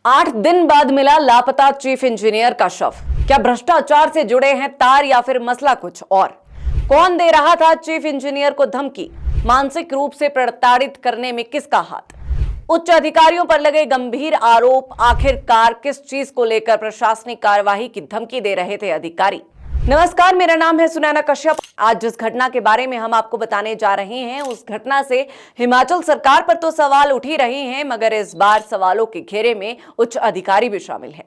8 दिन बाद मिला लापता चीफ इंजीनियर का शव। क्या भ्रष्टाचार से जुड़े हैं तार या फिर मसला कुछ और? कौन दे रहा था चीफ इंजीनियर को धमकी? मानसिक रूप से प्रताड़ित करने में किसका हाथ? उच्च अधिकारियों पर लगे गंभीर आरोप, आखिरकार किस चीज को लेकर प्रशासनिक कार्यवाही की धमकी दे रहे थे अधिकारी? नमस्कार, मेरा नाम है सुनैना कश्यप। आज जिस घटना के बारे में हम आपको बताने जा रहे हैं, उस घटना से हिमाचल सरकार पर तो सवाल उठ ही रहे हैं, मगर इस बार सवालों के घेरे में उच्च अधिकारी भी शामिल हैं।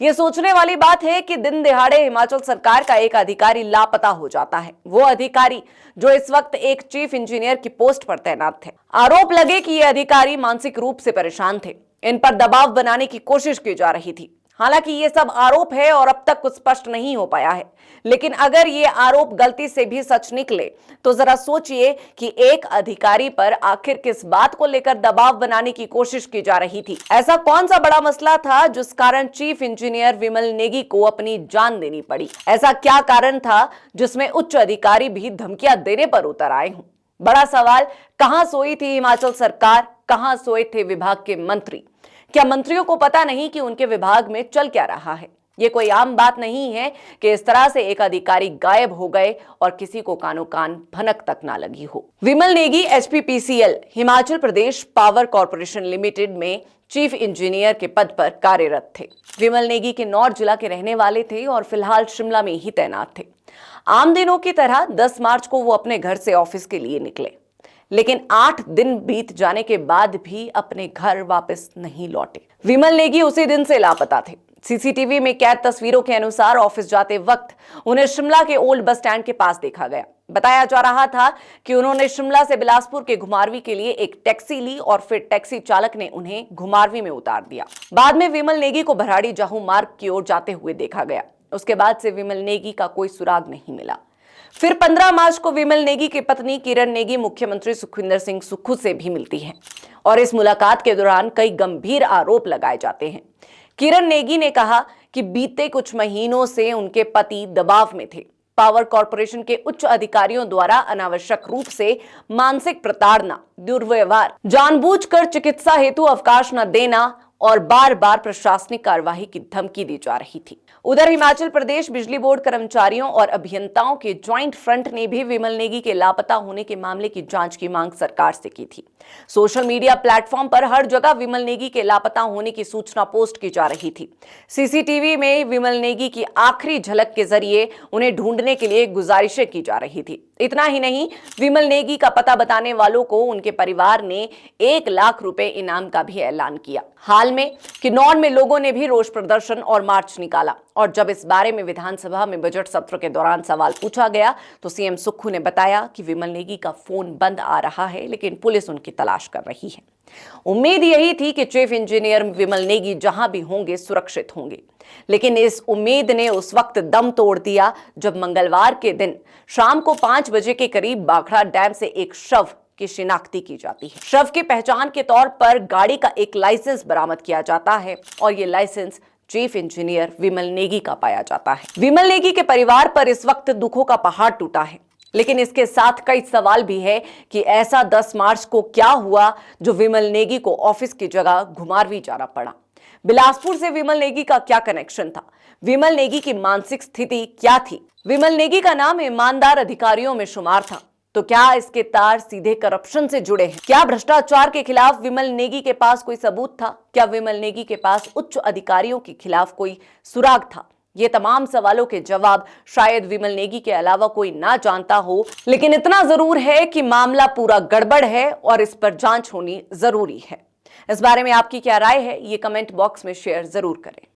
ये सोचने वाली बात है कि दिन दिहाड़े हिमाचल सरकार का एक अधिकारी लापता हो जाता है। वो अधिकारी जो इस वक्त एक चीफ इंजीनियर की पोस्ट पर तैनात थे। आरोप लगे कि ये अधिकारी मानसिक रूप से परेशान थे। इन पर दबाव बनाने की कोशिश की जा रही थी। हालांकि ये सब आरोप है और अब तक कुछ स्पष्ट नहीं हो पाया है, लेकिन अगर ये आरोप गलती से भी सच निकले तो जरा सोचिए कि एक अधिकारी पर आखिर किस बात को लेकर दबाव बनाने की कोशिश की जा रही थी। ऐसा कौन सा बड़ा मसला था जिस कारण चीफ इंजीनियर विमल नेगी को अपनी जान देनी पड़ी? ऐसा क्या कारण था जिसमें उच्च अधिकारी भी धमकियां देने पर उतर आए हों? बड़ा सवाल, कहां सोई थी हिमाचल सरकार? कहां सोए थे विभाग के मंत्री? क्या मंत्रियों को पता नहीं कि उनके विभाग में चल क्या रहा है? ये कोई आम बात नहीं है कि इस तरह से एक अधिकारी गायब हो गए और किसी को कानो कान भनक तक ना लगी हो। विमल Negi HPPCL Himachal Pradesh power corporation limited में चीफ इंजीनियर के पद पर कार्यरत थे। विमल नेगी किन्नौर जिला के रहने वाले थे और फिलहाल शिमला में ही तैनात थे। आम दिनों की तरह 10 मार्च को वो अपने घर से ऑफिस के लिए निकले, लेकिन 8 दिन बीत जाने के बाद भी अपने घर वापस नहीं लौटे। विमल नेगी उसी दिन से लापता थे। सीसीटीवी में कैद तस्वीरों के अनुसार ऑफिस जाते वक्त उन्हें शिमला के ओल्ड बस स्टैंड के पास देखा गया। बताया जा रहा था कि उन्होंने शिमला से बिलासपुर के घुमारवी के लिए एक टैक्सी ली और फिर टैक्सी चालक ने उन्हें घुमारवी में उतार दिया। बाद में विमल नेगी को भराड़ी जाहू मार्ग की ओर जाते हुए देखा गया। उसके बाद से विमल नेगी का कोई सुराग नहीं मिला। फिर 15 मार्च को विमल नेगी की पत्नी किरण नेगी मुख्यमंत्री सुखविंदर सिंह सुक्खू से भी मिलती हैं और इस मुलाकात के दौरान कई गंभीर आरोप लगाए जाते हैं। किरण नेगी ने कहा कि बीते कुछ महीनों से उनके पति दबाव में थे। पावर कॉर्पोरेशन के उच्च अधिकारियों द्वारा अनावश्यक रूप से मानसिक प्रताड़ना, दुर्व्यवहार, जानबूझकर चिकित्सा हेतु अवकाश न देना और बार बार प्रशासनिक कार्यवाही की धमकी दी जा रही थी। उधर हिमाचल प्रदेश बिजली बोर्ड कर्मचारियों और अभियंताओं के ज्वाइंट फ्रंट ने भी विमल नेगी के लापता होने के मामले की जांच की मांग सरकार से की थी। सोशल मीडिया प्लेटफॉर्म पर हर जगह विमल नेगी के लापता होने की सूचना पोस्ट की जा रही थी। सीसीटीवी में विमल नेगी की आखिरी झलक के जरिए उन्हें ढूंढने के लिए गुजारिशें की जा रही थी। इतना ही नहीं, विमल नेगी का पता बताने वालों को उनके परिवार ने 1 लाख रुपए इनाम का भी ऐलान किया। हाल में किन्नौर में लोगों ने भी रोष प्रदर्शन और मार्च निकाला और जब इस बारे में विधानसभा में बजट सत्र के दौरान सवाल पूछा गया तो सीएम सुक्खू ने बताया कि विमल नेगी का फोन बंद आ रहा है, लेकिन पुलिस उनकी तलाश कर रही है। उम्मीद यही थी कि चीफ इंजीनियर विमल नेगी जहां भी होंगे सुरक्षित होंगे, लेकिन इस उम्मीद ने उस वक्त दम तोड़ दिया जब मंगलवार के दिन शाम को 5 बजे के करीब बाखड़ा डैम से एक शव की शिनाख्ती की जाती है। शव की पहचान के तौर पर गाड़ी का एक लाइसेंस बरामद किया जाता है और ये लाइसेंस चीफ इंजीनियर विमल नेगी का पाया जाता है। विमल नेगी के परिवार पर इस वक्त दुखों का पहाड़ टूटा है, लेकिन इसके साथ कई सवाल भी है कि ऐसा 10 मार्च को क्या हुआ जो विमल नेगी को ऑफिस की जगह घुमारवी जाना पड़ा? बिलासपुर से विमल नेगी का क्या कनेक्शन था? विमल नेगी की मानसिक स्थिति क्या थी? विमल नेगी का नाम ईमानदार अधिकारियों में शुमार था, तो क्या इसके तार सीधे करप्शन से जुड़े हैं? क्या भ्रष्टाचार के खिलाफ विमल नेगी के पास कोई सबूत था? क्या विमल नेगी के पास उच्च अधिकारियों के खिलाफ कोई सुराग था? ये तमाम सवालों के जवाब शायद विमल नेगी के अलावा कोई ना जानता हो, लेकिन इतना जरूर है कि मामला पूरा गड़बड़ है और इस पर जांच होनी जरूरी है। इस बारे में आपकी क्या राय है, ये कमेंट बॉक्स में शेयर जरूर करें।